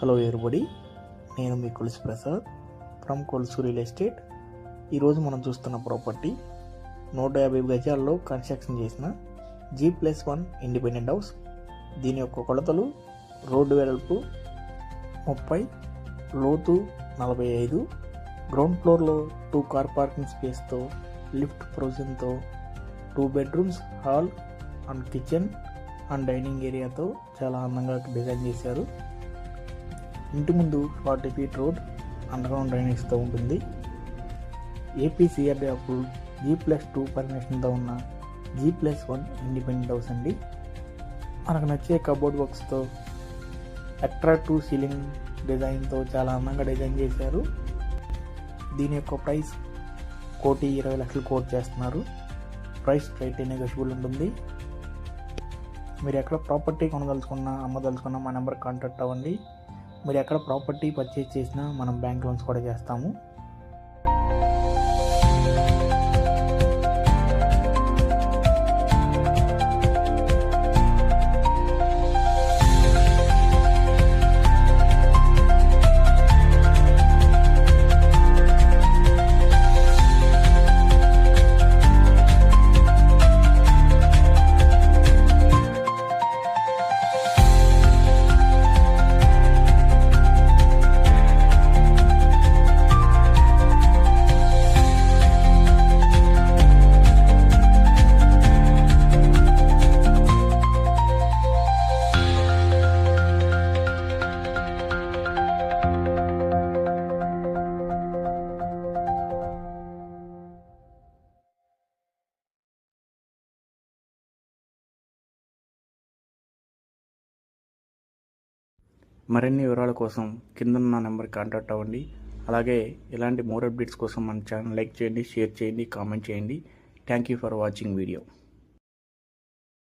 Hello everybody, నేను మీ Kolusu Prasad from Kolusu real estate. ఈరోజు మనం చూస్తున్న ప్రాపర్టీ 150 గజాల్లో కన్స్ట్రక్షన్ చేసిన G+1 ఇండిపెండెంట్ హౌస్. దీని యొక్క కొలతలు: రోడ్డు వెడల్పు 30, లోతు 45, గ్రౌండ్ ఫ్లోర్లో 2 కార్ పార్కింగ్ స్పేస్తో, లిఫ్ట్ ప్రొవిజన్తో, 2 bedrooms, hall and kitchen and dining ఏరియాతో చాలా అందంగా డిజైన్ చేశారు. ఇంటి ముందు 40 ఫీట్ రోడ్ అండర్గ్రౌండ్ డ్రైనేజ్తో ఉంటుంది. ఏపీసీఆర్డీ అప్రూవ్ G+2 పర్మిషన్తో ఉన్న G+1 ఇండిపెండెంట్ హౌస్ అండి. మనకు నచ్చే కబోర్డ్ వర్క్స్తో, అట్రాక్టివ్ సీలింగ్ డిజైన్తో చాలా అందంగా డిజైన్ చేశారు. దీని యొక్క ప్రైస్ 1,20,00,000 కోట్ చేస్తున్నారు. ప్రైస్ రైట్ నెగోషియబుల్ ఉంటుంది. మీరు ఎక్కడ ప్రాపర్టీ కొనదలుచుకున్నా, అమ్మదలుచుకున్నా మా నెంబర్ కాంటాక్ట్ అవ్వండి. మీరు ఎక్కడ ప్రాపర్టీ పర్చేజ్ చేసినా మనం బ్యాంక్ లోన్స్ కూడా చేస్తాము. మరిన్ని వివరాల కోసం కిందన్న నెంబర్కి కాంటాక్ట్ అవ్వండి. అలాగే ఇలాంటి మోర్ అప్డేట్స్ కోసం మన ఛానల్ లైక్ చేయండి, షేర్ చేయండి, కామెంట్ చేయండి. Thank you for watching video.